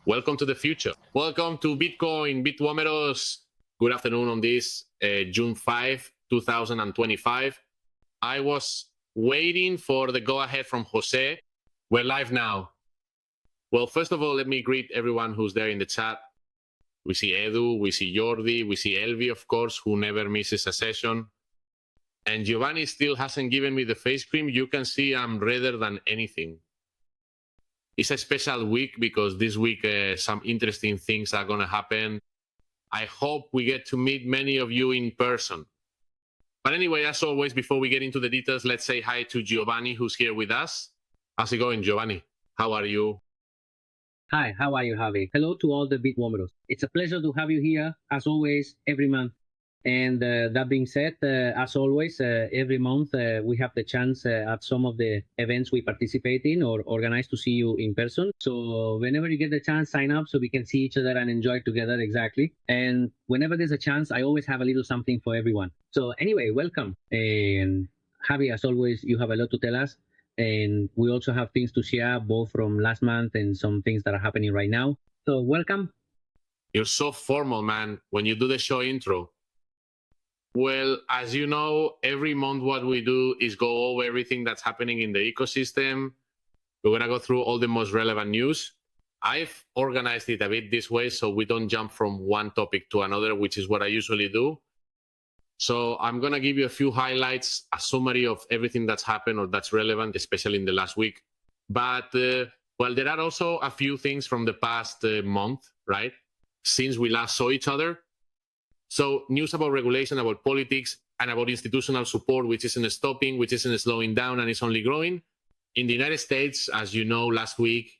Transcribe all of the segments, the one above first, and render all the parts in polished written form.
Welcome to the future. Welcome to Bitcoin, Bitwomeros. Good afternoon on this June 5, 2025. I was waiting for the go-ahead from Jose. We're live now. Well, first of all, let me greet everyone who's there in the chat. We see Edu, we see Jordi, we see Elvi, of course, who never misses a session. And Giovanni still hasn't given me the face cream. You can see I'm redder than anything. It's a special week because this week some interesting things are going to happen. I hope we get to meet many of you in person. But anyway, as always, before we get into the details, let's say hi to Giovanni, who's here with us. How's it going, Giovanni? How are you? Hi, how are you, Javi? Hello to all the Bitwomeros. It's a pleasure to have you here, as always, every month. And that being said, as always, every month we have the chance at some of the events we participate in or organize to see you in person. So whenever you get the chance, sign up so we can see each other and enjoy together, exactly. And whenever there's a chance, I always have a little something for everyone. So anyway, welcome. And Javi, as always, you have a lot to tell us. And we also have things to share, both from last month and some things that are happening right now. So welcome. You're so formal, man, when you do the show intro. Well, as you know, every month what we do is go over everything that's happening in the ecosystem. We're going to go through all the most relevant news. I've organized it a bit this way so we don't jump from one topic to another, which is what I usually do. So I'm going to give you a few highlights, a summary of everything that's happened or that's relevant, especially in the last week. But, well, there are also a few things from the past month, right? Since we last saw each other. So news about regulation, about politics, and about institutional support, which isn't stopping, which isn't slowing down, and it's only growing. In the United States, as you know, last week,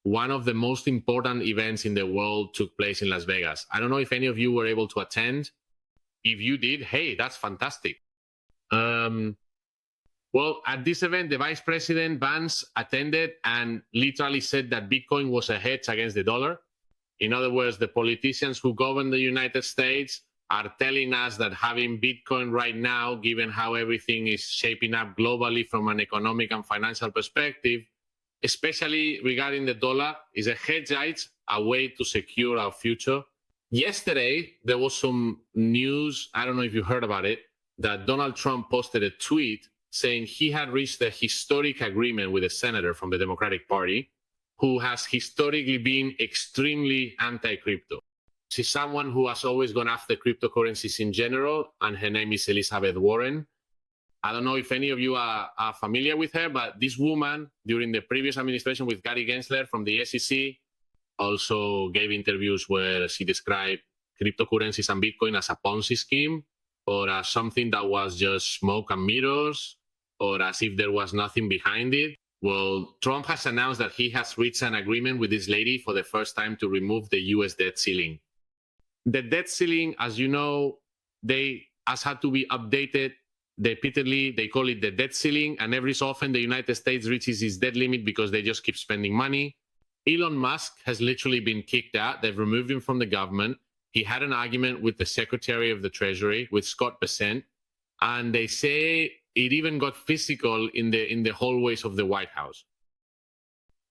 one of the most important events in the world took place in Las Vegas. I don't know if any of you were able to attend. If you did, hey, that's fantastic. Well, at this event, the Vice President Vance attended and literally said that Bitcoin was a hedge against the dollar. In other words, the politicians who govern the United States are telling us that having Bitcoin right now, given how everything is shaping up globally from an economic and financial perspective, especially regarding the dollar, is a hedge, a way to secure our future. Yesterday, there was some news, I don't know if you heard about it, that Donald Trump posted a tweet saying he had reached a historic agreement with a senator from the Democratic Party who has historically been extremely anti-crypto. She's someone who has always gone after cryptocurrencies in general, and her name is Elizabeth Warren. I don't know if any of you are familiar with her, but this woman, during the previous administration with Gary Gensler from the SEC, also gave interviews where she described cryptocurrencies and Bitcoin as a Ponzi scheme, or as something that was just smoke and mirrors, or as if there was nothing behind it. Well, Trump has announced that he has reached an agreement with this lady for the first time to remove the US debt ceiling. The debt ceiling, as you know, has had to be updated repeatedly. They call it the debt ceiling, and every so often the United States reaches its debt limit because they just keep spending money. Elon Musk has literally been kicked out. They've removed him from the government. He had an argument with the Secretary of the Treasury, with Scott Bessent, and they say it even got physical in the hallways of the White House.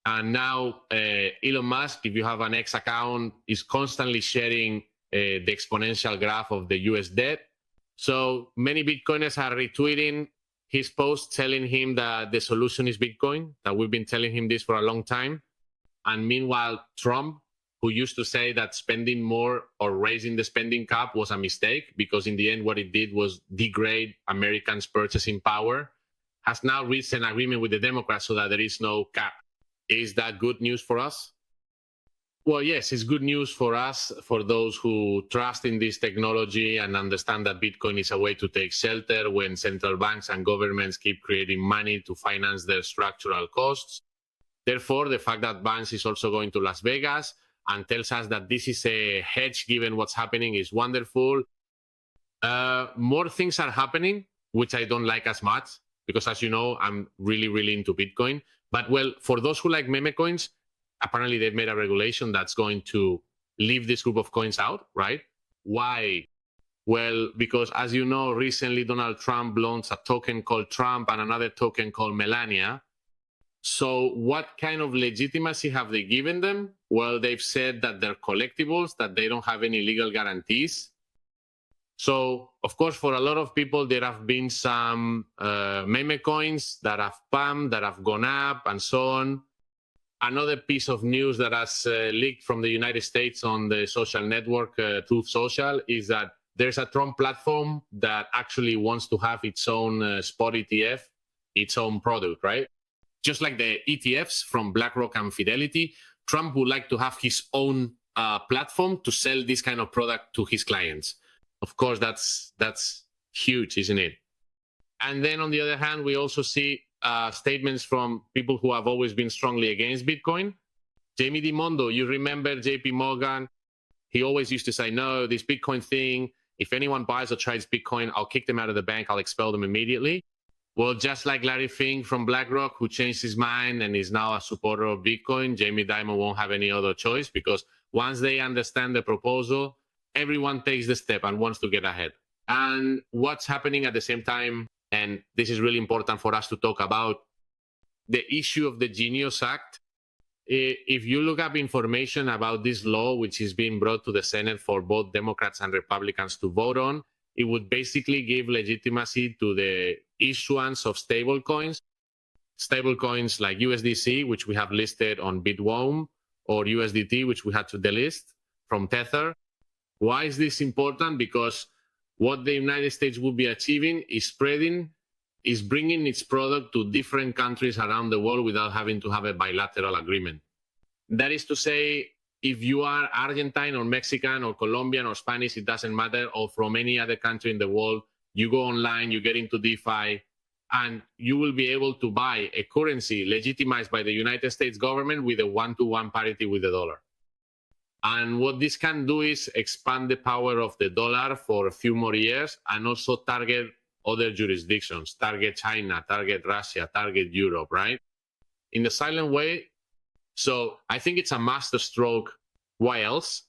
And now Elon Musk, if you have an X account, is constantly sharing the exponential graph of the US debt. So many Bitcoiners are retweeting his post telling him that the solution is Bitcoin, that we've been telling him this for a long time. And meanwhile, Trump, who used to say that spending more or raising the spending cap was a mistake, because in the end what it did was degrade Americans' purchasing power, has now reached an agreement with the Democrats so that there is no cap. Is that good news for us? Well, yes, it's good news for us, for those who trust in this technology and understand that Bitcoin is a way to take shelter when central banks and governments keep creating money to finance their structural costs. Therefore, the fact that Vance is also going to Las Vegas and tells us that this is a hedge given what's happening is wonderful. More things are happening, which I don't like as much, because as you know, I'm really, really into Bitcoin. But well, for those who like meme coins, apparently they've made a regulation that's going to leave this group of coins out, right? Why? Well, because as you know, recently Donald Trump launched a token called Trump and another token called Melania. So what kind of legitimacy have they given them? Well, they've said that they're collectibles, that they don't have any legal guarantees. So, of course, for a lot of people, there have been some meme coins that have pumped, that have gone up, and so on. Another piece of news that has leaked from the United States on the social network, Truth Social, is that there's a Trump platform that actually wants to have its own spot ETF, its own product, right? Just like the ETFs from BlackRock and Fidelity, Trump would like to have his own platform to sell this kind of product to his clients. Of course, that's huge, isn't it? And then on the other hand, we also see statements from people who have always been strongly against Bitcoin. Jamie Dimondo, you remember JP Morgan? He always used to say, no, this Bitcoin thing, if anyone buys or trades Bitcoin, I'll kick them out of the bank, I'll expel them immediately. Well, just like Larry Fink from BlackRock, who changed his mind and is now a supporter of Bitcoin, Jamie Dimon won't have any other choice, because once they understand the proposal, everyone takes the step and wants to get ahead. And what's happening at the same time, and this is really important for us to talk about, the issue of the Genius Act. If you look up information about this law, which is being brought to the Senate for both Democrats and Republicans to vote on, it would basically give legitimacy to the issuance of stablecoins like USDC, which we have listed on Bit2Me, or USDT, which we had to delist from Tether. Why is this important? Because what the United States will be achieving is bringing its product to different countries around the world without having to have a bilateral agreement. That is to say, if you are Argentine or Mexican or Colombian or Spanish, it doesn't matter, or from any other country in the world, you go online, you get into DeFi, and you will be able to buy a currency legitimized by the United States government with a one-to-one parity with the dollar. And what this can do is expand the power of the dollar for a few more years, and also target other jurisdictions, target China, target Russia, target Europe, right? In the silent way. So I think it's a master stroke. Why else?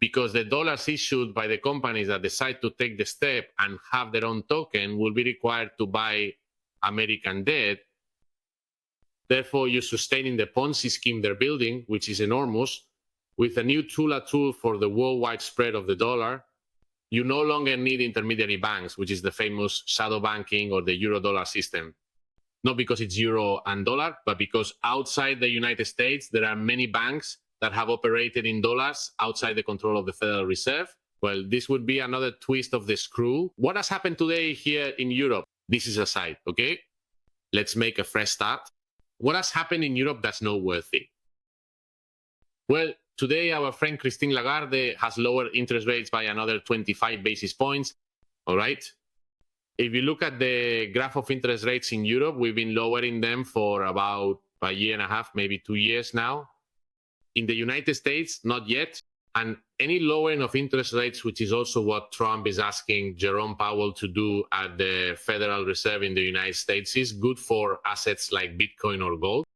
Because the dollars issued by the companies that decide to take the step and have their own token will be required to buy American debt. Therefore, you're sustaining the Ponzi scheme they're building, which is enormous. With a new tool for the worldwide spread of the dollar, you no longer need intermediary banks, which is the famous shadow banking or the euro-dollar system. Not because it's euro and dollar, but because outside the United States, there are many banks that have operated in dollars outside the control of the Federal Reserve. Well, this would be another twist of the screw. What has happened today here in Europe? This is aside, okay? Let's make a fresh start. What has happened in Europe that's noteworthy? Well, today our friend Christine Lagarde has lowered interest rates by another 25 basis points, all right? If you look at the graph of interest rates in Europe, we've been lowering them for about a year and a half, maybe 2 years now. In the United States, not yet. And any lowering of interest rates, which is also what Trump is asking Jerome Powell to do at the Federal Reserve in the United States, is good for assets like Bitcoin or gold.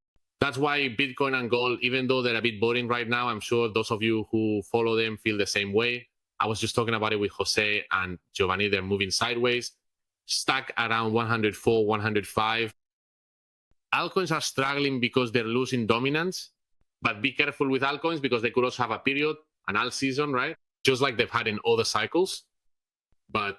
That's why Bitcoin and gold, even though they're a bit boring right now, I'm sure those of you who follow them feel the same way. I was just talking about it with Jose and Giovanni. They're moving sideways, stuck around 104, 105. Altcoins are struggling because they're losing dominance, but be careful with altcoins because they could also have a period, an alt season, right? Just like they've had in other cycles. But,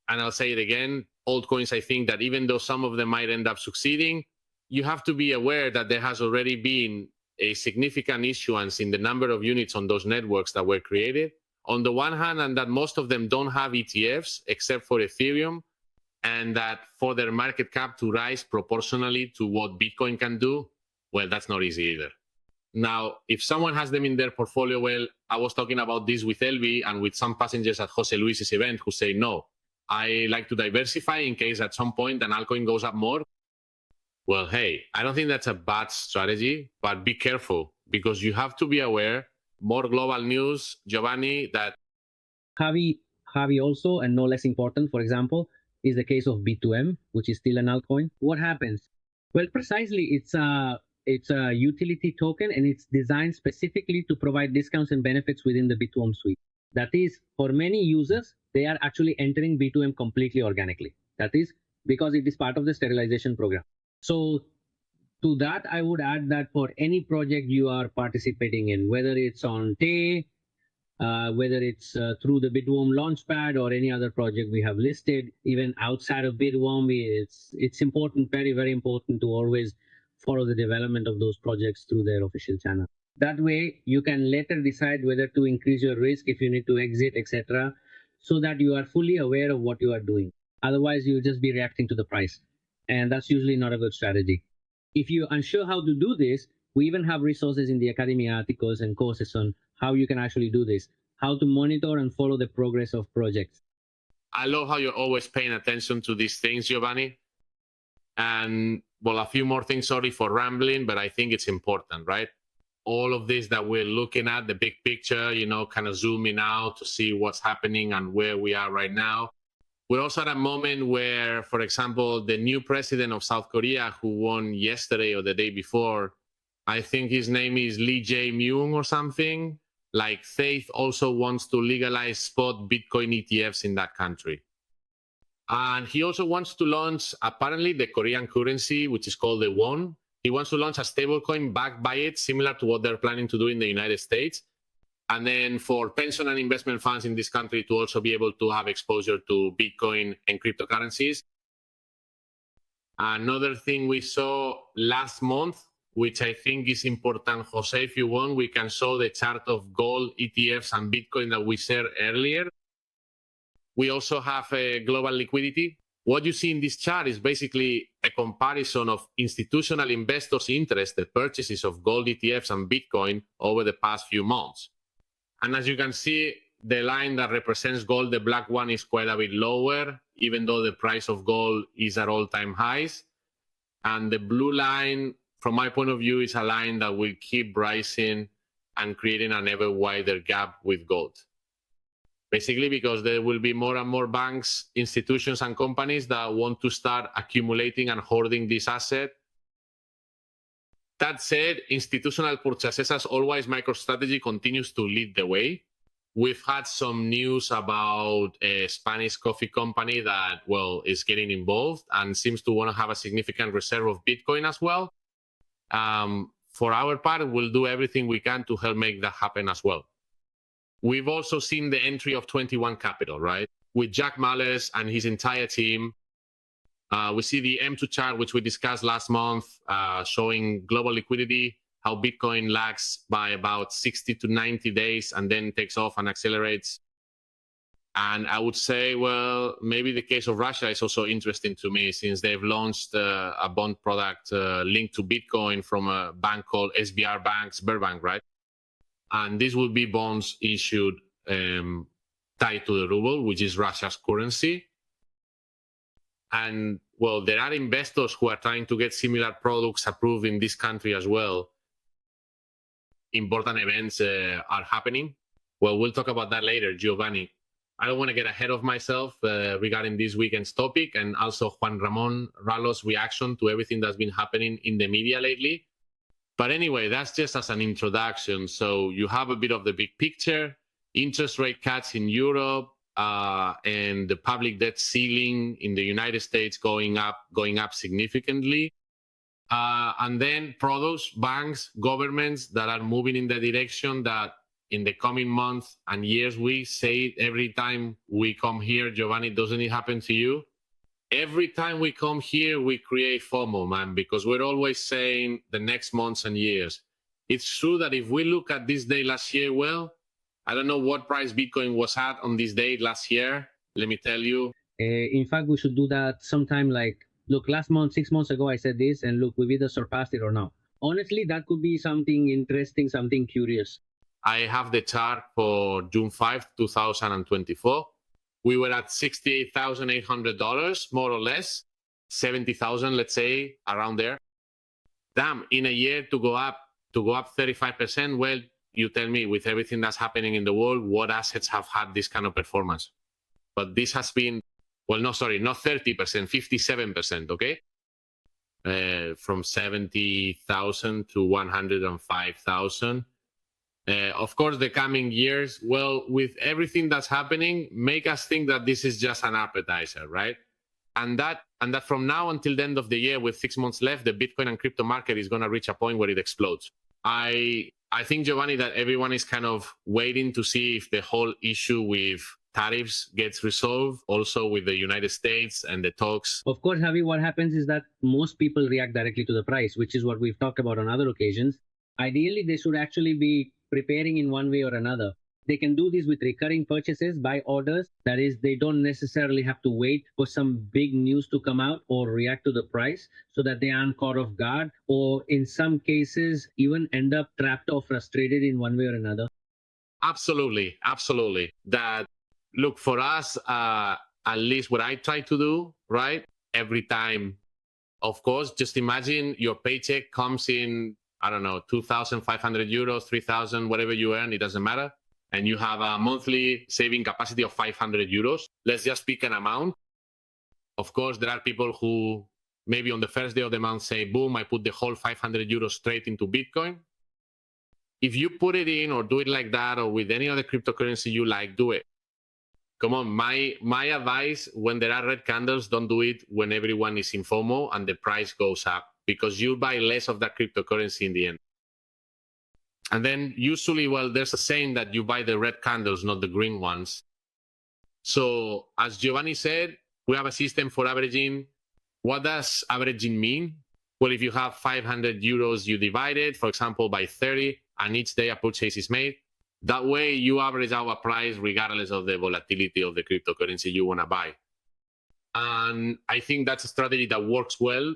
and I'll say it again, altcoins, I think that even though some of them might end up succeeding, you have to be aware that there has already been a significant issuance in the number of units on those networks that were created. On the one hand, and that most of them don't have ETFs except for Ethereum, and that for their market cap to rise proportionally to what Bitcoin can do, well, that's not easy either. Now, if someone has them in their portfolio, well, I was talking about this with Elvi and with some passengers at Jose Luis's event who say, no, I like to diversify in case at some point an altcoin goes up more. Well, hey, I don't think that's a bad strategy, but be careful because you have to be aware. More global news, Giovanni, that Javi also, and no less important, for example, is the case of B2M, which is still an altcoin. What happens? Well, precisely, it's a utility token, and it's designed specifically to provide discounts and benefits within the B2M suite. That is, for many users, they are actually entering B2M completely organically. That is because it is part of the sterilization program. So To that, I would add that for any project you are participating in, whether it's on Tay, whether it's through the Bit2Me Launchpad or any other project we have listed, even outside of Bit2Me, it's important, very, very important to always follow the development of those projects through their official channel. That way, you can later decide whether to increase your risk, if you need to exit, etc., so that you are fully aware of what you are doing. Otherwise, you'll just be reacting to the price. And that's usually not a good strategy. If you're unsure how to do this, we even have resources in the Academy articles and courses on how you can actually do this, how to monitor and follow the progress of projects. I love how you're always paying attention to these things, Giovanni. And well, a few more things, sorry for rambling, but I think it's important, right? All of this that we're looking at, the big picture, kind of zooming out to see what's happening and where we are right now. We're also at a moment where, for example, the new president of South Korea, who won yesterday or the day before, I think his name is Lee Jae-myung or something, like Faith also wants to legalize spot Bitcoin ETFs in that country. And he also wants to launch, apparently, the Korean currency, which is called the won. He wants to launch a stablecoin backed by it, similar to what they're planning to do in the United States. And then for pension and investment funds in this country to also be able to have exposure to Bitcoin and cryptocurrencies. Another thing we saw last month, which I think is important, Jose, if you want, we can show the chart of gold, ETFs, and Bitcoin that we shared earlier. We also have a global liquidity. What you see in this chart is basically a comparison of institutional investors' interested purchases of gold ETFs and Bitcoin over the past few months. And as you can see, the line that represents gold, the black one, is quite a bit lower, even though the price of gold is at all-time highs. And the blue line, from my point of view, is a line that will keep rising and creating an ever wider gap with gold. Basically because there will be more and more banks, institutions, and companies that want to start accumulating and hoarding this asset. That said, institutional purchases, as always, MicroStrategy continues to lead the way. We've had some news about a Spanish coffee company that, well, is getting involved and seems to want to have a significant reserve of Bitcoin as well. For our part, we'll do everything we can to help make that happen as well. We've also seen the entry of 21 Capital, right? With Jack Mallers and his entire team. We see the M2 chart, which we discussed last month, showing global liquidity, how Bitcoin lags by about 60 to 90 days and then takes off and accelerates. And I would say, well, maybe the case of Russia is also interesting to me, since they've launched a bond product linked to Bitcoin from a bank called SBR Bank, Sberbank, right? And these would be bonds issued tied to the ruble, which is Russia's currency. And, well, there are investors who are trying to get similar products approved in this country as well. Important events are happening. Well, we'll talk about that later, Giovanni. I don't want to get ahead of myself regarding this weekend's topic, and also Juan Ramon Ralo's reaction to everything that's been happening in the media lately. But anyway, that's just as an introduction. So you have a bit of the big picture, interest rate cuts in Europe, and the public debt ceiling in the United States going up significantly. And then products, banks, governments that are moving in the direction that in the coming months and years, we say it every time we come here. Giovanni, doesn't it happen to you? Every time we come here, we create FOMO, man, because we're always saying the next months and years. It's true that if we look at this day last year, well, I don't know what price Bitcoin was at on this day last year. Let me tell you. In fact, we should do that sometime. Like, look, last month, 6 months ago, I said this, and look, we've either surpassed it or not. Honestly, that could be something interesting, something curious. I have the chart for June 5, 2024. We were at $68,800, more or less, 70,000, let's say, around there. Damn, in a year to go up 35%. Well, you tell me, with everything that's happening in the world, what assets have had this kind of performance? But this has been, well, no, sorry, not 30%, 57%, okay? From 70,000 to 105,000. Of course, the coming years, well, with everything that's happening, make us think that this is just an appetizer, right? And that from now until the end of the year, with 6 months left, the Bitcoin and crypto market is going to reach a point where it explodes. I think, Giovanni, that everyone is kind of waiting to see if the whole issue with tariffs gets resolved, also with the United States and the talks. Of course, Javi, what happens is that most people react directly to the price, which is what we've talked about on other occasions. Ideally, they should actually be preparing in one way or another. They can do this with recurring purchases, buy orders. That is, they don't necessarily have to wait for some big news to come out or react to the price so that they aren't caught off guard, or in some cases, even end up trapped or frustrated in one way or another. Absolutely. That, look, for us, at least what I try to do, right? Every time, of course, just imagine your paycheck comes in, I don't know, 2,500 euros, 3,000, whatever you earn, it doesn't matter. And you have a monthly saving capacity of 500 euros. Let's just pick an amount. Of course, there are people who maybe on the first day of the month say, boom, I put the whole 500 euros straight into Bitcoin. If you put it in or do it like that, or with any other cryptocurrency you like, do it. Come on, my advice, when there are red candles, don't do it when everyone is in FOMO and the price goes up, because you buy less of that cryptocurrency in the end. And then usually, well, there's a saying that you buy the red candles, not the green ones. So as Giovanni said, we have a system for averaging. What does averaging mean? Well, if you have 500 euros, you divide it, for example, by 30, and each day a purchase is made. That way you average out a price regardless of the volatility of the cryptocurrency you want to buy. And I think that's a strategy that works well.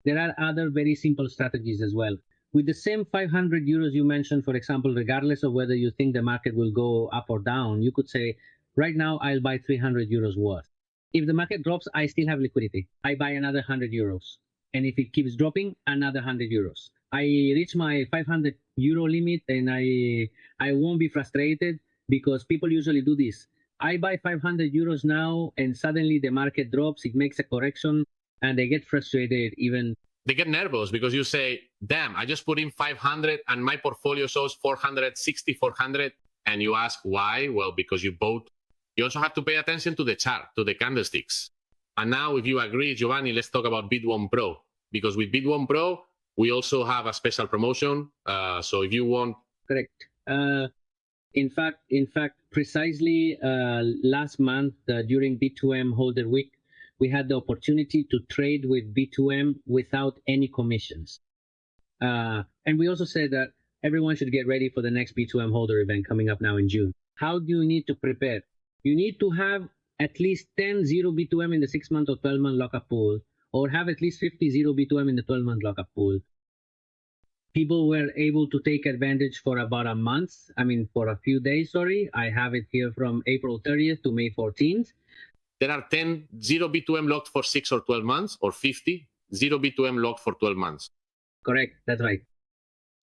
There are other very simple strategies as well. With the same 500 euros you mentioned, for example, regardless of whether you think the market will go up or down, you could say, right now, I'll buy 300 euros worth. If the market drops, I still have liquidity. I buy another 100 euros. And if it keeps dropping, another 100 euros. I reach my 500 euro limit and I won't be frustrated, because people usually do this. I buy 500 euros now and suddenly the market drops, it makes a correction, and they get frustrated even. They get nervous because you say, damn, I just put in 500 and my portfolio shows 460, 400. And you ask why? Well, because you bought. You also have to pay attention to the chart, to the candlesticks. And now, if you agree, Giovanni, let's talk about Bit2Me Pro. Because with Bit2Me Pro, we also have a special promotion. So if you want. Correct. In fact, precisely last month during B2M Holder Week, we had the opportunity to trade with B2M without any commissions. And we also said that everyone should get ready for the next B2M holder event coming up now in June. How do you need to prepare? You need to have at least 10 0 B2M in the 6-month or 12-month lockup pool, or have at least 50 0 B2M in the 12-month lockup pool. People were able to take advantage for about a month. For a few days, sorry. I have it here from April 30th to May 14th. There are 10 0 B2M locked for 6 or 12 months, or 50 0 B2M locked for 12 months. Correct. That's right.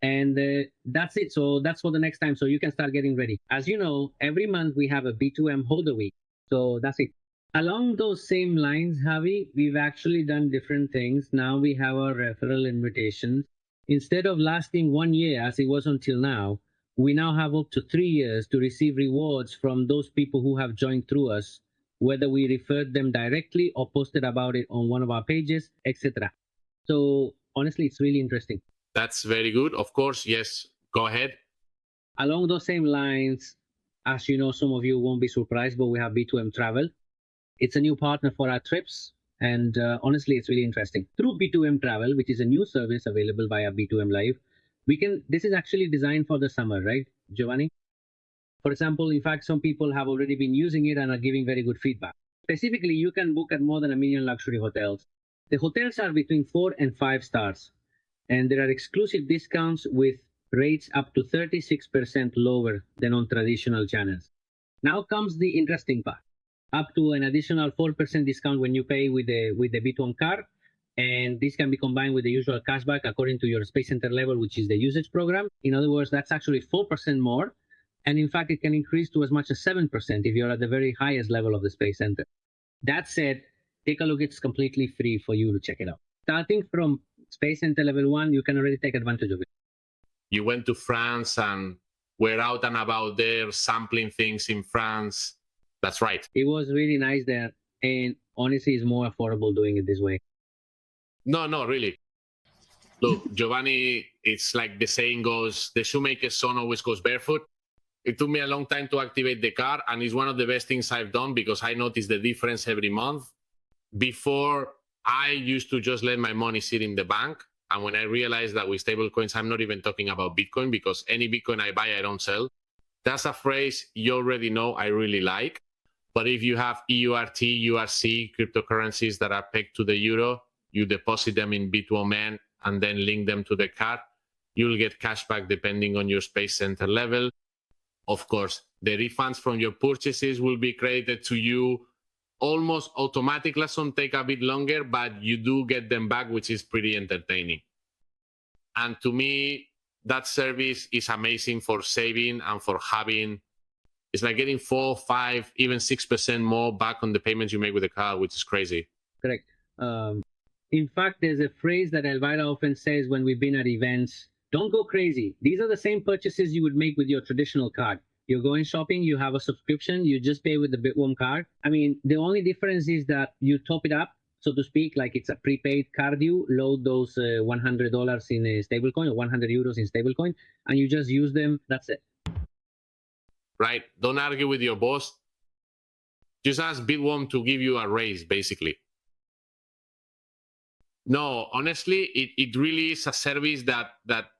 And that's it. So that's for the next time. So you can start getting ready. As you know, every month we have a B2M Holder Week. So that's it. Along those same lines, Javi, we've actually done different things. Now we have our referral invitations. Instead of lasting 1 year as it was until now, we now have up to 3 years to receive rewards from those people who have joined through us, whether we referred them directly or posted about it on one of our pages, etc. So honestly, it's really interesting. That's very good. Of course, yes. Go ahead. Along those same lines, as you know, some of you won't be surprised, but we have B2M Travel. It's a new partner for our trips. And honestly, it's really interesting. Through B2M Travel, which is a new service available via B2M Live, this is actually designed for the summer, right, Giovanni? For example, in fact, some people have already been using it and are giving very good feedback. Specifically, you can book at more than 1 million luxury hotels. The hotels are between 4 and 5 stars. And there are exclusive discounts with rates up to 36% lower than on traditional channels. Now comes the interesting part. Up to an additional 4% discount when you pay with the B2M card. And this can be combined with the usual cashback according to your Space Center level, which is the usage program. In other words, that's actually 4% more. And in fact, it can increase to as much as 7% if you're at the very highest level of the Space Center. That said, take a look. It's completely free for you to check it out. Starting from Space Center level 1, you can already take advantage of it. You went to France and were out and about there sampling things in France. That's right. It was really nice there. And honestly, it's more affordable doing it this way. No, no, really. Look, Giovanni, it's like the saying goes, the shoemaker's son always goes barefoot. It took me a long time to activate the card, and it's one of the best things I've done because I notice the difference every month. Before, I used to just let my money sit in the bank. And when I realized that with stablecoins, I'm not even talking about Bitcoin, because any Bitcoin I buy, I don't sell. That's a phrase you already know I really like. But if you have EURT, URC, cryptocurrencies that are pegged to the euro, you deposit them in B2M and then link them to the card, you'll get cash back depending on your Space Center level. Of course, the refunds from your purchases will be credited to you almost automatically. Some take a bit longer, but you do get them back, which is pretty entertaining. And to me, that service is amazing for saving and for having. It's like getting 4, 5, even 6% more back on the payments you make with the card, which is crazy. Correct. In fact, there's a phrase that Elvira often says when we've been at events: don't go crazy. These are the same purchases you would make with your traditional card. You're going shopping, you have a subscription, you just pay with the Bit2Me card. I mean, the only difference is that you top it up, so to speak, like it's a prepaid card. You load those $100 in a stablecoin or 100 euros in stablecoin, and you just use them. That's it. Right? Don't argue with your boss. Just ask Bit2Me to give you a raise, basically. No, honestly, it really is a service that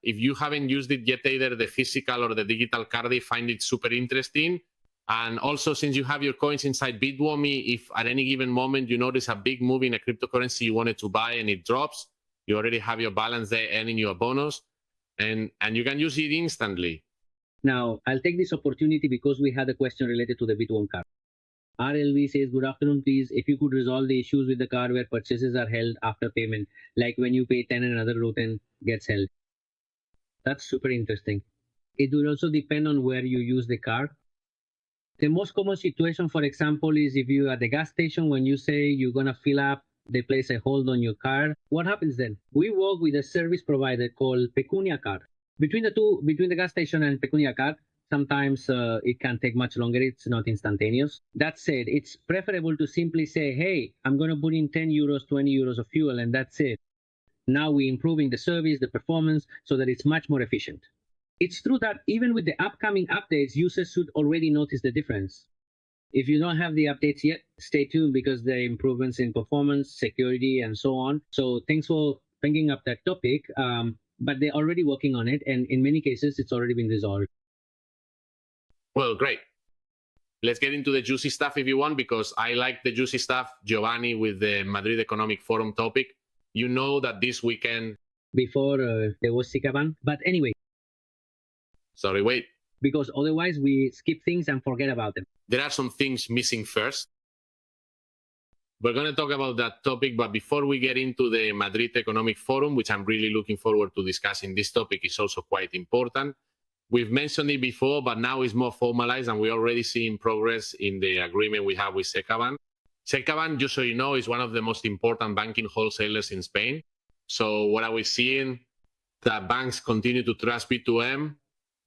if you haven't used it yet, either the physical or the digital card, they find it super interesting. And also, since you have your coins inside Bit2Me, if at any given moment you notice a big move in a cryptocurrency you wanted to buy and it drops, you already have your balance there earning you a bonus, and you can use it instantly. Now, I'll take this opportunity because we had a question related to the Bit2Me card. RLV says, good afternoon, please. If you could resolve the issues with the card where purchases are held after payment, like when you pay 10 and another route gets held. That's super interesting. It will also depend on where you use the card. The most common situation, for example, is if you at the gas station, when you say you're going to fill up, they place a hold on your card. What happens then? We work with a service provider called Pecunia Card. Between the gas station and Pecunia Card, sometimes it can take much longer. It's not instantaneous. That said, it's preferable to simply say, hey, I'm going to put in 10 euros, 20 euros of fuel, and that's it. Now we're improving the service, the performance, so that it's much more efficient. It's true that even with the upcoming updates, users should already notice the difference. If you don't have the updates yet, stay tuned, because there are improvements in performance, security, and so on. So thanks for bringing up that topic. But they're already working on it, and in many cases, it's already been resolved. Well, great. Let's get into the juicy stuff if you want, because I like the juicy stuff. Giovanni, with the Madrid Economic Forum topic, you know that this weekend... Before there was CecaBank. But anyway. Sorry, wait. Because otherwise we skip things and forget about them. There are some things missing first. We're going to talk about that topic, but before we get into the Madrid Economic Forum, which I'm really looking forward to discussing, this topic is also quite important. We've mentioned it before, but now it's more formalized, and we're already seeing progress in the agreement we have with CecaBank. CecaBank, just so you know, is one of the most important banking wholesalers in Spain. So what are we seeing? That banks continue to trust B2M,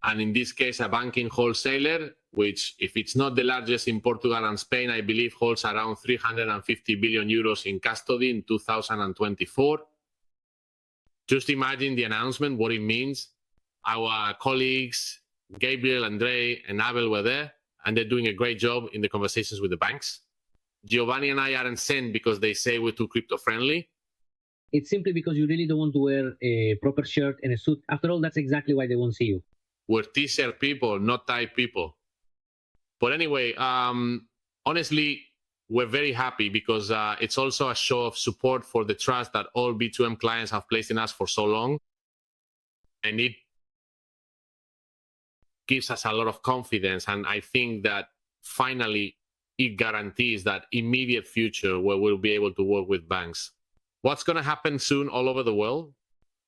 and in this case, a banking wholesaler, which, if it's not the largest in Portugal and Spain, I believe holds around 350 billion euros in custody in 2024. Just imagine the announcement, what it means. Our colleagues, Gabriel, Andre, and Abel were there, and they're doing a great job in the conversations with the banks. Giovanni and I aren't sent because they say we're too crypto-friendly. It's simply because you really don't want to wear a proper shirt and a suit. After all, that's exactly why they won't see you. We're t-shirt people, not tie people. But anyway, honestly, we're very happy because it's also a show of support for the trust that all B2M clients have placed in us for so long. And it gives us a lot of confidence. And I think that finally it guarantees that immediate future where we'll be able to work with banks. What's going to happen soon all over the world?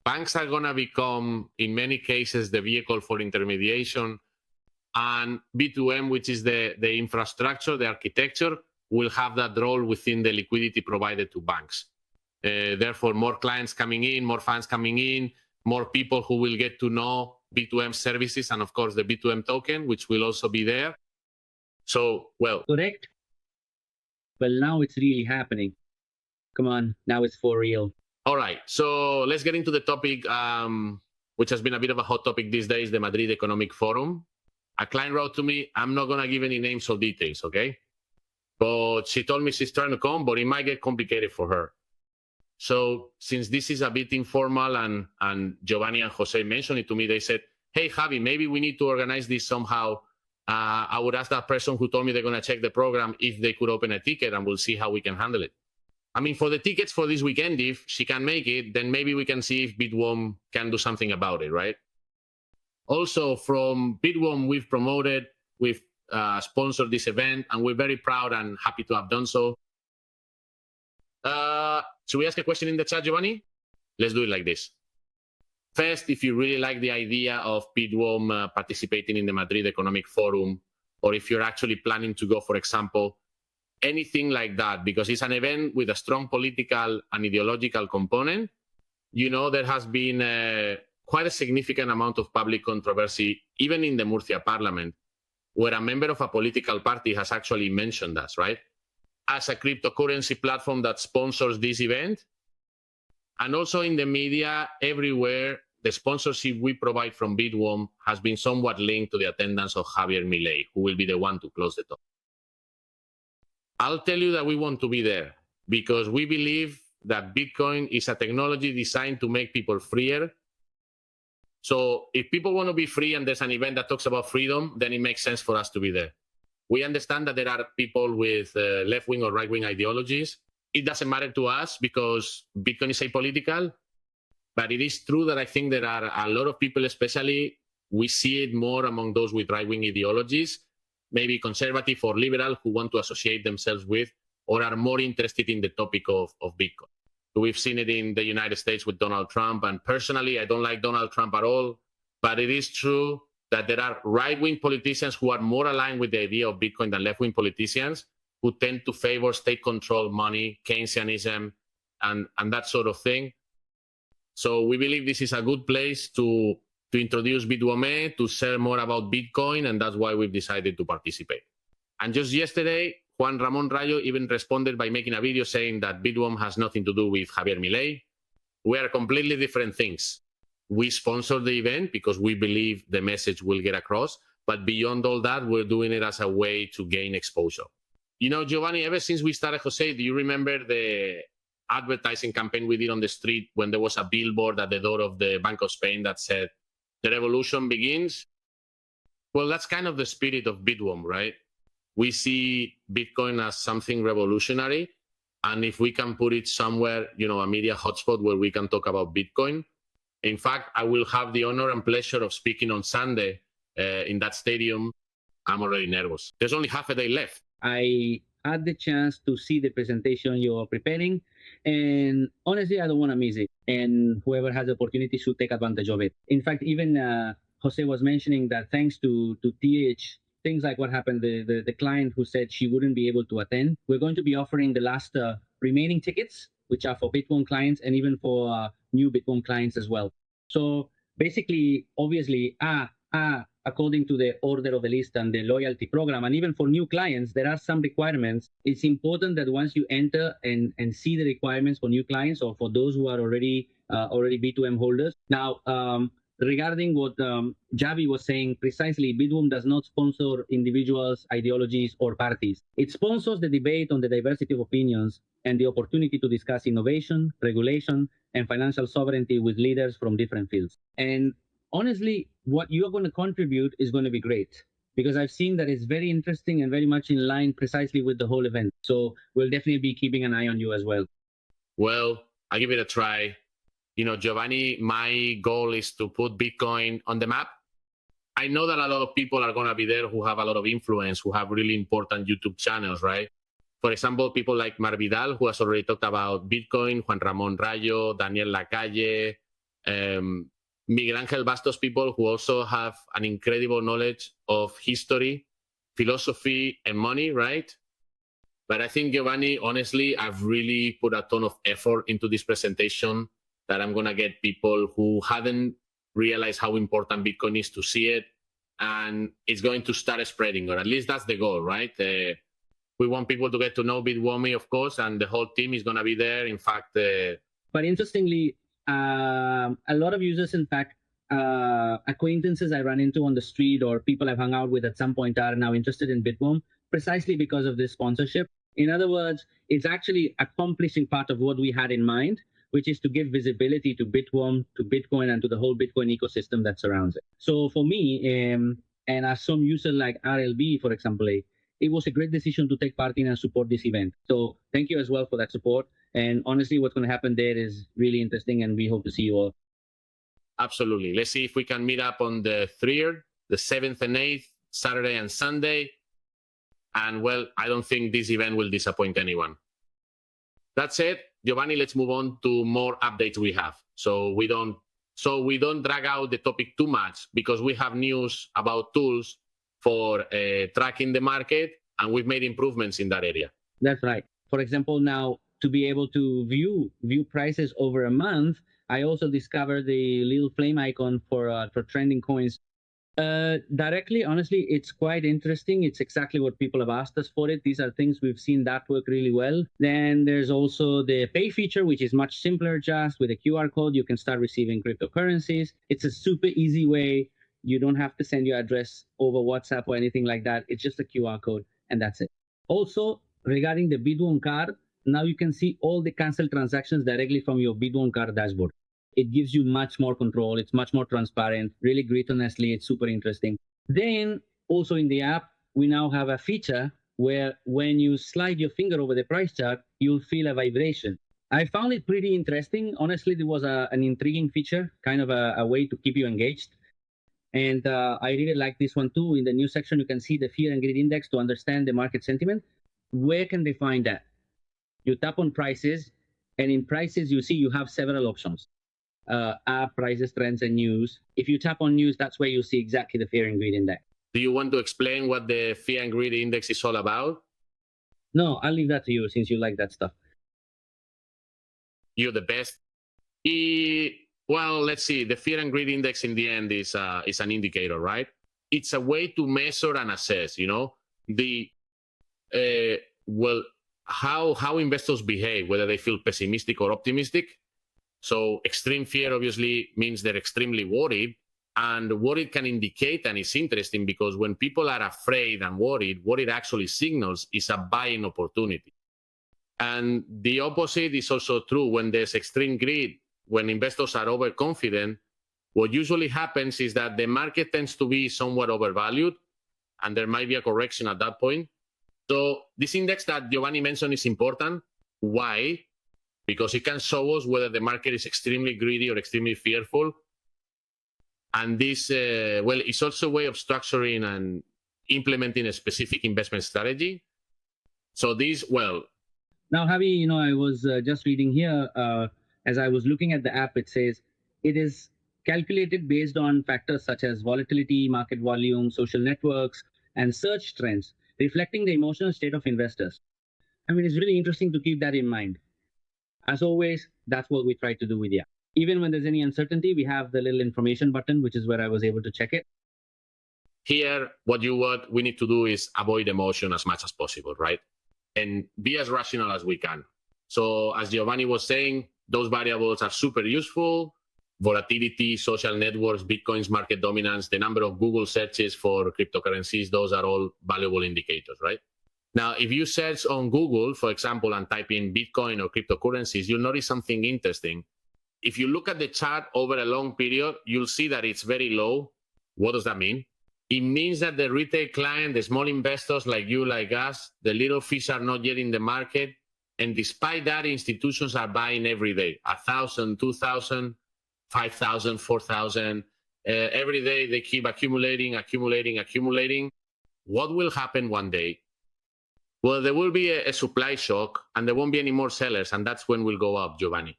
Banks are going to become, in many cases, the vehicle for intermediation, and B2M, which is the infrastructure, the architecture, will have that role within the liquidity provided to banks. Therefore, more clients coming in, more funds coming in, more people who will get to know B2M services, and of course the B2M token, which will also be there. So, well, correct. Well, now it's really happening. Come on, now it's for real. All right, so let's get into the topic, which has been a bit of a hot topic these days, the Madrid Economic Forum. A client wrote to me, I'm not going to give any names or details, okay? But she told me she's trying to come, but it might get complicated for her. So since this is a bit informal and Giovanni and Jose mentioned it to me, they said, hey, Javi, maybe we need to organize this somehow. I would ask that person who told me they're going to check the program if they could open a ticket, and we'll see how we can handle it. I mean, for the tickets for this weekend, if she can make it, then maybe we can see if Bit2Me can do something about it, right? Also, from Bit2Me, we've sponsored this event, and we're very proud and happy to have done so. Should we ask a question in the chat, Giovanni? Let's do it like this. First, if you really like the idea of Bit2Me participating in the Madrid Economic Forum, or if you're actually planning to go, for example, anything like that, because it's an event with a strong political and ideological component, you know, there has been quite a significant amount of public controversy, even in the Murcia parliament, where a member of a political party has actually mentioned us, right? As a cryptocurrency platform that sponsors this event. And also in the media, everywhere, the sponsorship we provide from Bit2Me has been somewhat linked to the attendance of Javier Milei, who will be the one to close the talk. I'll tell you that we want to be there because we believe that Bitcoin is a technology designed to make people freer. So if people want to be free and there's an event that talks about freedom, then it makes sense for us to be there. We understand that there are people with left-wing or right-wing ideologies. It doesn't matter to us because Bitcoin is apolitical, but it is true that I think there are a lot of people, especially we see it more among those with right-wing ideologies, maybe conservative or liberal, who want to associate themselves with or are more interested in the topic of Bitcoin. So we've seen it in the United States with Donald Trump, and personally, I don't like Donald Trump at all, but it is true that there are right-wing politicians who are more aligned with the idea of Bitcoin than left-wing politicians who tend to favor state-controlled money, Keynesianism, and that sort of thing. So we believe this is a good place to introduce Bit2Me, to share more about Bitcoin, and that's why we've decided to participate. And just yesterday, Juan Ramón Rayo even responded by making a video saying that Bit2Me has nothing to do with Javier Milei. We are completely different things. We sponsor the event because we believe the message will get across, but beyond all that, we're doing it as a way to gain exposure. You know, Giovanni, ever since we started, Jose, do you remember the advertising campaign we did on the street when there was a billboard at the door of the Bank of Spain that said, "The revolution begins"? Well, that's kind of the spirit of Bit2Me, right? We see Bitcoin as something revolutionary. And if we can put it somewhere, you know, a media hotspot where we can talk about Bitcoin. In fact, I will have the honor and pleasure of speaking on Sunday in that stadium. I'm already nervous. There's only half a day left. I had the chance to see the presentation you're preparing, and honestly, I don't want to miss it. And whoever has the opportunity should take advantage of it. In fact, even Jose was mentioning that thanks to TH, things like what happened, the client who said she wouldn't be able to attend, we're going to be offering the last remaining tickets, which are for Bit2Me clients and even for new Bit2Me clients as well. So basically, obviously, according to the order of the list and the loyalty program, and even for new clients, there are some requirements. It's important that once you enter and see the requirements for new clients or for those who are already Bit2Me holders. Now, regarding what Javi was saying, precisely, Bit2Me does not sponsor individuals, ideologies, or parties. It sponsors the debate on the diversity of opinions and the opportunity to discuss innovation, regulation, and financial sovereignty with leaders from different fields. And honestly, what you're going to contribute is going to be great, because I've seen that it's very interesting and very much in line precisely with the whole event. So we'll definitely be keeping an eye on you as well. Well, I'll give it a try. You know, Giovanni, my goal is to put Bitcoin on the map. I know that a lot of people are going to be there who have a lot of influence, who have really important YouTube channels, right? For example, people like Mar Vidal, who has already talked about Bitcoin, Juan Ramón Rayo, Daniel Lacalle, Miguel Ángel Bastos, people who also have an incredible knowledge of history, philosophy, and money, right? But I think, Giovanni, honestly, I've really put a ton of effort into this presentation that I'm going to get people who hadn't realized how important Bitcoin is to see it. And it's going to start spreading, or at least that's the goal, right? We want people to get to know Bit2Me, of course, and the whole team is going to be there. In fact, but interestingly, a lot of users, in fact, acquaintances I run into on the street or people I've hung out with at some point are now interested in Bit2Me precisely because of this sponsorship. In other words, it's actually accomplishing part of what we had in mind, which is to give visibility to Bit2Me, to Bitcoin, and to the whole Bitcoin ecosystem that surrounds it. So for me, and as some user like RLB, for example, it was a great decision to take part in and support this event. So thank you as well for that support. And honestly, what's going to happen there is really interesting, and we hope to see you all. Absolutely. Let's see if we can meet up on the 3rd, the 7th and 8th, Saturday and Sunday. And well, I don't think this event will disappoint anyone. That's it. Giovanni, let's move on to more updates we have. So we don't drag out the topic too much, because we have news about tools for tracking the market, and we've made improvements in that area. That's right. For example, now to be able to view prices over a month, I also discovered the little flame icon for trending coins. Directly, honestly, it's quite interesting. It's exactly what people have asked us for it. These are things we've seen that work really well. Then there's also the pay feature, which is much simpler. Just with a QR code, you can start receiving cryptocurrencies. It's a super easy way. You don't have to send your address over WhatsApp or anything like that. It's just a QR code, and that's it. Also, regarding the B2M card, now you can see all the canceled transactions directly from your B2M card dashboard. It gives you much more control. It's much more transparent, really great, honestly. It's super interesting. Then also in the app, we now have a feature where when you slide your finger over the price chart, you'll feel a vibration. I found it pretty interesting. Honestly, it was an intriguing feature, kind of a way to keep you engaged. And I really like this one too. In the news section, you can see the fear and greed index to understand the market sentiment. Where can they find that? You tap on prices, and in prices, you see you have several options. App, prices, trends, and news. If you tap on news, that's where you see exactly the fear and greed index. Do you want to explain what the fear and greed index is all about? No, I'll leave that to you since you like that stuff. You're the best. Well, let's see. The fear and greed index in the end is an indicator, right? It's a way to measure and assess, how investors behave, whether they feel pessimistic or optimistic. So extreme fear obviously means they're extremely worried, and what it can indicate, and it's interesting because when people are afraid and worried, what it actually signals is a buying opportunity. And the opposite is also true. When there's extreme greed, when investors are overconfident, what usually happens is that the market tends to be somewhat overvalued, and there might be a correction at that point. So this index that Giovanni mentioned is important. Why? Because it can show us whether the market is extremely greedy or extremely fearful. And this, it's also a way of structuring and implementing a specific investment strategy. So this, Now, Javi, I was just reading here, as I was looking at the app, it says it is calculated based on factors such as volatility, market volume, social networks, and search trends, reflecting the emotional state of investors. I mean, it's really interesting to keep that in mind. As always, that's what we try to do with the app. Even when there's any uncertainty, we have the little information button, which is where I was able to check it. Here, what we need to do is avoid emotion as much as possible, right? And be as rational as we can. So as Giovanni was saying, those variables are super useful. Volatility, social networks, Bitcoin's market dominance, the number of Google searches for cryptocurrencies, those are all valuable indicators, right? Now, if you search on Google, for example, and type in Bitcoin or cryptocurrencies, you'll notice something interesting. If you look at the chart over a long period, you'll see that it's very low. What does that mean? It means that the retail client, the small investors like you, like us, the little fish are not yet in the market. And despite that, institutions are buying every day, 1,000, 2,000, 5,000, 4,000. Every day they keep accumulating. What will happen one day? Well, there will be a supply shock, and there won't be any more sellers, and that's when we'll go up, Giovanni.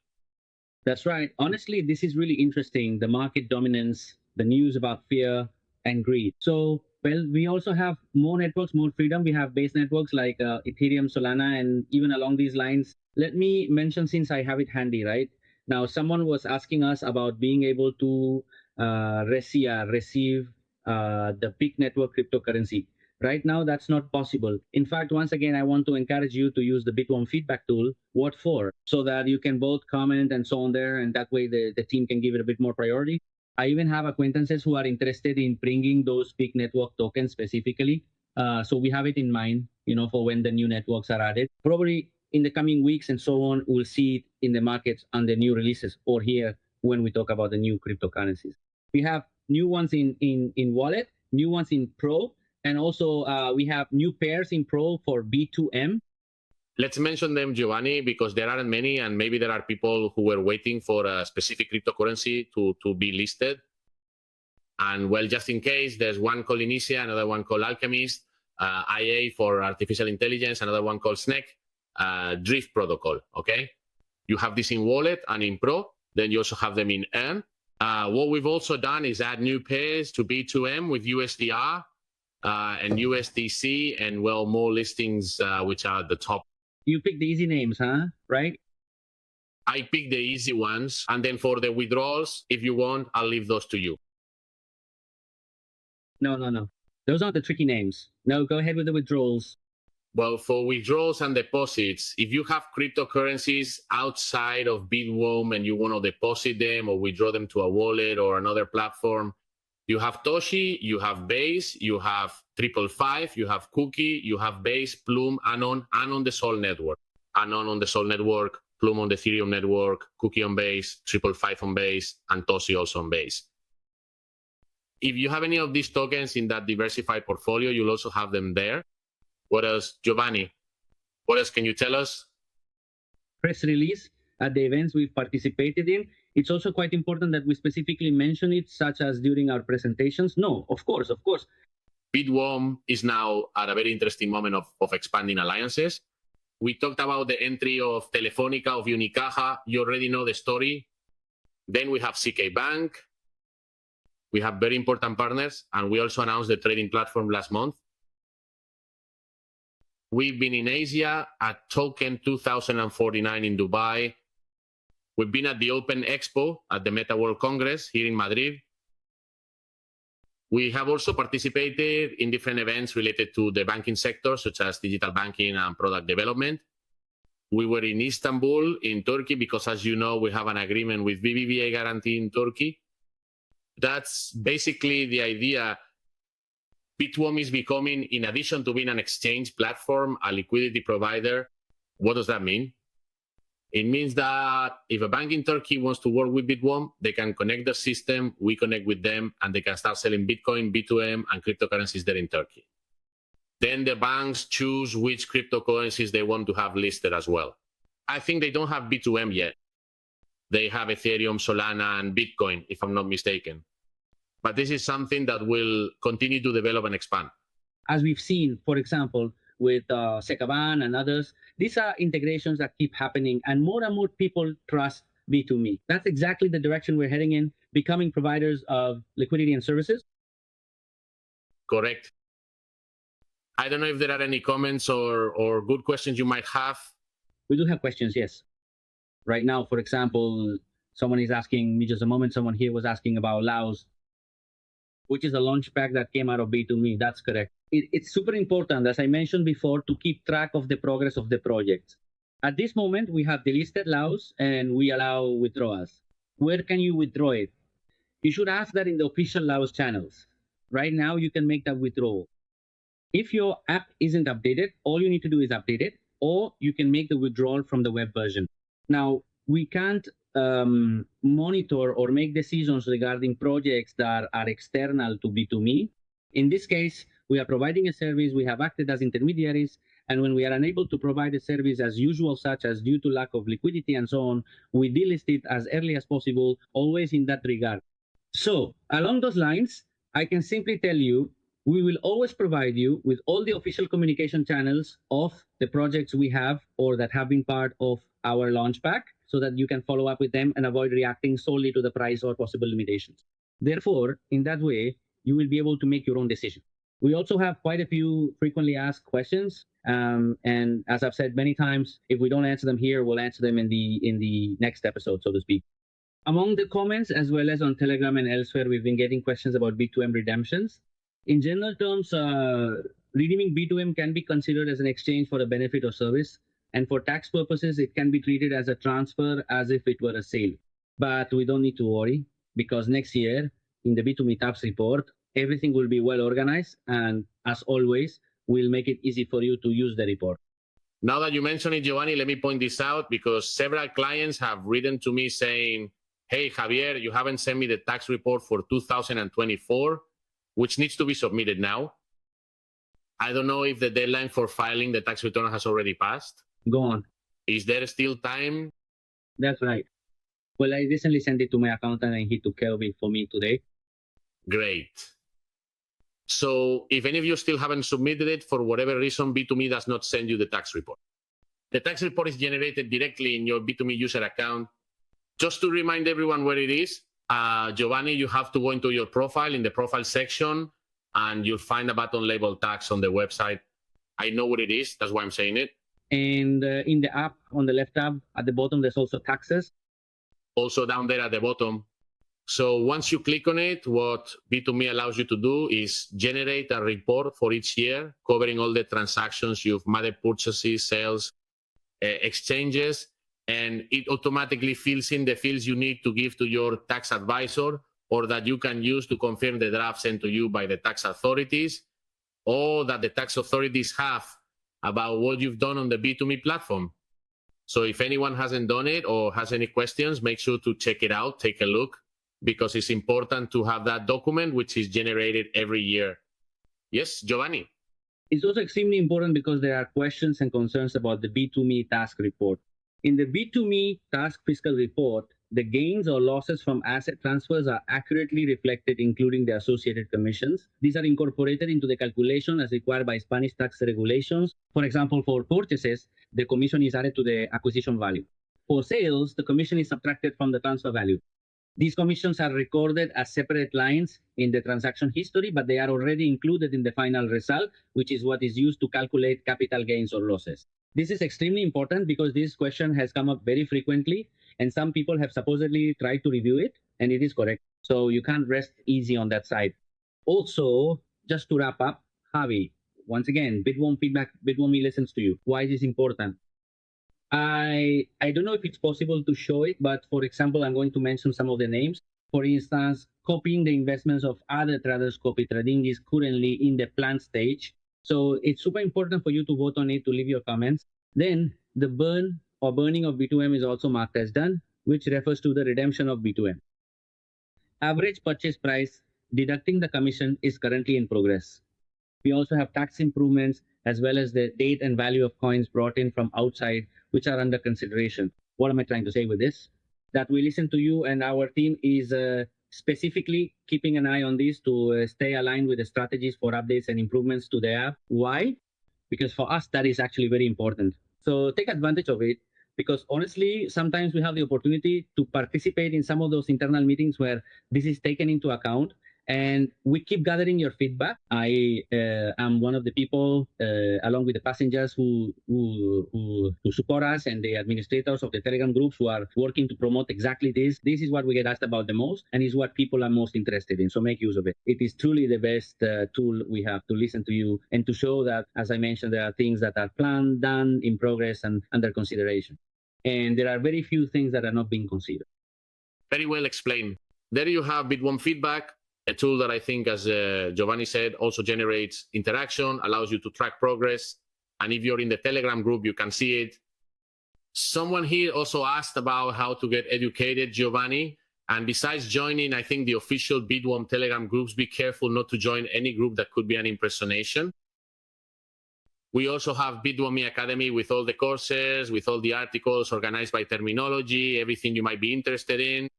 That's right. Honestly, this is really interesting, the market dominance, the news about fear and greed. So, we also have more networks, more freedom. We have base networks like Ethereum, Solana, and even along these lines. Let me mention, since I have it handy, right? Now, someone was asking us about being able to receive the peak network cryptocurrency. Right now, that's not possible. In fact, once again, I want to encourage you to use the Bit2Me feedback tool. What for? So that you can both comment and so on there, and that way the team can give it a bit more priority. I even have acquaintances who are interested in bringing those big network tokens specifically. So we have it in mind, for when the new networks are added. Probably in the coming weeks and so on, we'll see it in the markets on the new releases or here when we talk about the new cryptocurrencies. We have new ones in wallet, new ones in Pro, and also we have new pairs in Pro for B2M. Let's mention them, Giovanni, because there aren't many, and maybe there are people who were waiting for a specific cryptocurrency to be listed. And well, just in case, there's one called Initia, another one called Alchemist, IA for artificial intelligence, another one called Snake, Drift Protocol, okay? You have this in Wallet and in Pro, then you also have them in Earn. What we've also done is add new pairs to B2M with USDR, and USDC, and well, more listings which are the top. You pick the easy names, huh? Right? I pick the easy ones, and then for the withdrawals, if you want, I'll leave those to you. No. Those aren't the tricky names. No, go ahead with the withdrawals. Well, for withdrawals and deposits, if you have cryptocurrencies outside of Bitwom and you want to deposit them or withdraw them to a wallet or another platform, you have Toshi, you have Base, you have 555, you have Cookie, you have Base, Plume, Anon, and on the Sol network. Anon on the Sol network, Plume on the Ethereum network, Cookie on Base, 555 on Base, and Toshi also on Base. If you have any of these tokens in that diversified portfolio, you'll also have them there. What else, Giovanni? What else can you tell us? Press release at the events we've participated in. It's also quite important that we specifically mention it, such as during our presentations. No, of course. Bitwom is now at a very interesting moment of expanding alliances. We talked about the entry of Telefónica, of Unicaja. You already know the story. Then we have CecaBank. We have very important partners, and we also announced the trading platform last month. We've been in Asia at Token 2049 in Dubai. We've been at the Open Expo at the Meta World Congress here in Madrid. We have also participated in different events related to the banking sector, such as digital banking and product development. We were in Istanbul, in Turkey, because as you know, we have an agreement with BBVA Guarantee in Turkey. That's basically the idea. Bit2Me is becoming, in addition to being an exchange platform, a liquidity provider. What does that mean? It means that if a bank in Turkey wants to work with Bit2Me, they can connect the system, we connect with them, and they can start selling Bitcoin, B2M, and cryptocurrencies there in Turkey. Then the banks choose which cryptocurrencies they want to have listed as well. I think they don't have B2M yet. They have Ethereum, Solana, and Bitcoin, if I'm not mistaken. But this is something that will continue to develop and expand. As we've seen, for example, with CecaBank and others, these are integrations that keep happening, and more people trust B2Me. That's exactly the direction we're heading in, becoming providers of liquidity and services. Correct. I don't know if there are any comments or good questions you might have. We do have questions, yes. Right now, for example, someone is asking me just a moment, someone here was asking about Laos, which is a launch pack that came out of B2Me. That's correct. It's super important, as I mentioned before, to keep track of the progress of the project. At this moment, we have delisted Laos and we allow withdrawals. Where can you withdraw it? You should ask that in the official Laos channels. Right now, you can make that withdrawal. If your app isn't updated, all you need to do is update it, or you can make the withdrawal from the web version. Now, we can't monitor or make decisions regarding projects that are external to Bit2Me. In this case, we are providing a service, we have acted as intermediaries, and when we are unable to provide a service as usual, such as due to lack of liquidity and so on, we delist it as early as possible, always in that regard. So, along those lines, I can simply tell you, we will always provide you with all the official communication channels of the projects we have or that have been part of our launch pack, so that you can follow up with them and avoid reacting solely to the price or possible limitations. Therefore, in that way, you will be able to make your own decision. We also have quite a few frequently asked questions. And as I've said many times, if we don't answer them here, we'll answer them in the next episode, so to speak. Among the comments, as well as on Telegram and elsewhere, we've been getting questions about B2M redemptions. In general terms, Redeeming B2M can be considered as an exchange for a benefit or service, and for tax purposes, it can be treated as a transfer as if it were a sale. But we don't need to worry, because next year, in the B2Me tax report, everything will be well organized, and as always, we'll make it easy for you to use the report. Now that you mention it, Giovanni, let me point this out, because several clients have written to me saying, hey, Javier, you haven't sent me the tax report for 2024, which needs to be submitted now. I don't know if the deadline for filing the tax return has already passed. Go on. Is there still time? That's right. Well, I recently sent it to my accountant and he took care of it for me today. Great. So if any of you still haven't submitted it, for whatever reason, B2Me does not send you the tax report. The tax report is generated directly in your B2Me user account. Just to remind everyone where it is, Giovanni, you have to go into your profile in the profile section, and you'll find a button labeled tax on the website. I know what it is. That's why I'm saying it. And in the app, on the left tab, at the bottom, there's also taxes. Also down there at the bottom. So once you click on it, what B2Me allows you to do is generate a report for each year, covering all the transactions you've made, purchases, sales, exchanges, and it automatically fills in the fields you need to give to your tax advisor, or that you can use to confirm the draft sent to you by the tax authorities, or that the tax authorities have about what you've done on the B2Me platform. So if anyone hasn't done it or has any questions, make sure to check it out, take a look, because it's important to have that document, which is generated every year. Yes, Giovanni? It's also extremely important because there are questions and concerns about the B2Me task report. In the B2Me task fiscal report, the gains or losses from asset transfers are accurately reflected, including the associated commissions. These are incorporated into the calculation as required by Spanish tax regulations. For example, for purchases, the commission is added to the acquisition value. For sales, the commission is subtracted from the transfer value. These commissions are recorded as separate lines in the transaction history, but they are already included in the final result, which is what is used to calculate capital gains or losses. This is extremely important because this question has come up very frequently, and some people have supposedly tried to review it, and it is correct. So you can't rest easy on that side. Also, just to wrap up, Javi, once again, Bit2Me feedback, Bit2Me listens to you. Why is this important? I don't know if it's possible to show it, but for example, I'm going to mention some of the names. For instance, copying the investments of other traders copy trading is currently in the planned stage. So it's super important for you to vote on it, to leave your comments. Then the burn or burning of B2M is also marked as done, which refers to the redemption of B2M. Average purchase price, deducting the commission, is currently in progress. We also have tax improvements as well as the date and value of coins brought in from outside, which are under consideration. What am I trying to say with this? That we listen to you, and our team is specifically keeping an eye on this to stay aligned with the strategies for updates and improvements to the app. Why? Because for us, that is actually very important. So take advantage of it, because honestly, sometimes we have the opportunity to participate in some of those internal meetings where this is taken into account. And we keep gathering your feedback. I am one of the people, along with the passengers who support us, and the administrators of the Telegram groups who are working to promote exactly this. This is what we get asked about the most, and is what people are most interested in. So make use of it. It is truly the best tool we have to listen to you and to show that, as I mentioned, there are things that are planned, done, in progress, and under consideration. And there are very few things that are not being considered. Very well explained. There you have Bit2Me feedback. A tool that I think, as Giovanni said, also generates interaction, allows you to track progress. And if you're in the Telegram group, you can see it. Someone here also asked about how to get educated, Giovanni. And besides joining, I think, the official Bit2Me Telegram groups, be careful not to join any group that could be an impersonation. We also have Bit2Me Academy with all the courses, with all the articles organized by terminology, everything you might be interested in.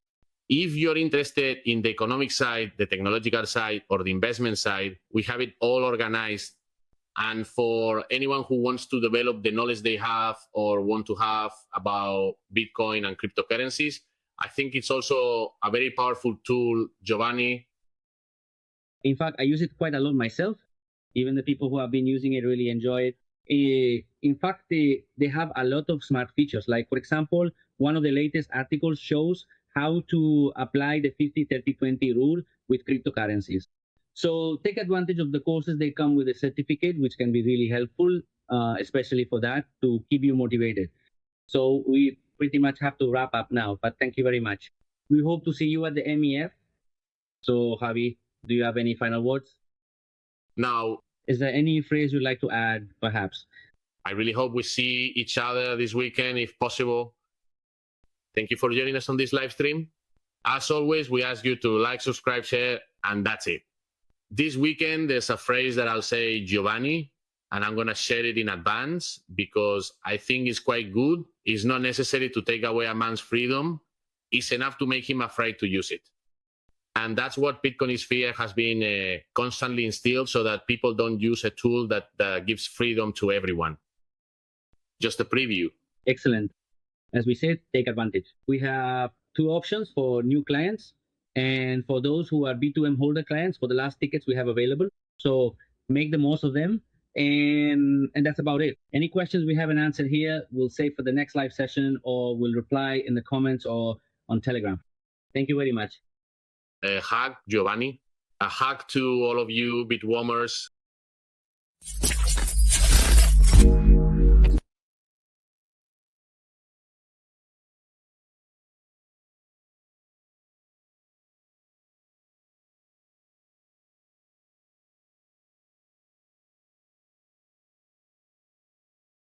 If you're interested in the economic side, the technological side, or the investment side, we have it all organized. And for anyone who wants to develop the knowledge they have or want to have about Bitcoin and cryptocurrencies, I think it's also a very powerful tool, Giovanni. In fact, I use it quite a lot myself. Even the people who have been using it really enjoy it. In fact, they have a lot of smart features. Like, for example, one of the latest articles shows how to apply the 50-30-20 rule with cryptocurrencies. So take advantage of the courses. They come with a certificate, which can be really helpful, especially for that, to keep you motivated. So we pretty much have to wrap up now, but thank you very much. We hope to see you at the MEF. So Javi, do you have any final words? Now, is there any phrase you'd like to add, perhaps? I really hope we see each other this weekend, if possible. Thank you for joining us on this live stream. As always, we ask you to like, subscribe, share, and that's it. This weekend, there's a phrase that I'll say Giovanni, and I'm going to share it in advance because I think it's quite good. It's not necessary to take away a man's freedom. It's enough to make him afraid to use it. And that's what Bitcoin is Fear has been constantly instilled so that people don't use a tool that gives freedom to everyone. Just a preview. Excellent. As we said, take advantage. We have two options for new clients. And for those who are B2M holder clients, for the last tickets we have available. So make the most of them. And that's about it. Any questions we haven't answered here, we'll save for the next live session, or we'll reply in the comments or on Telegram. Thank you very much. A hug, Giovanni. A hug to all of you Bitwarmers.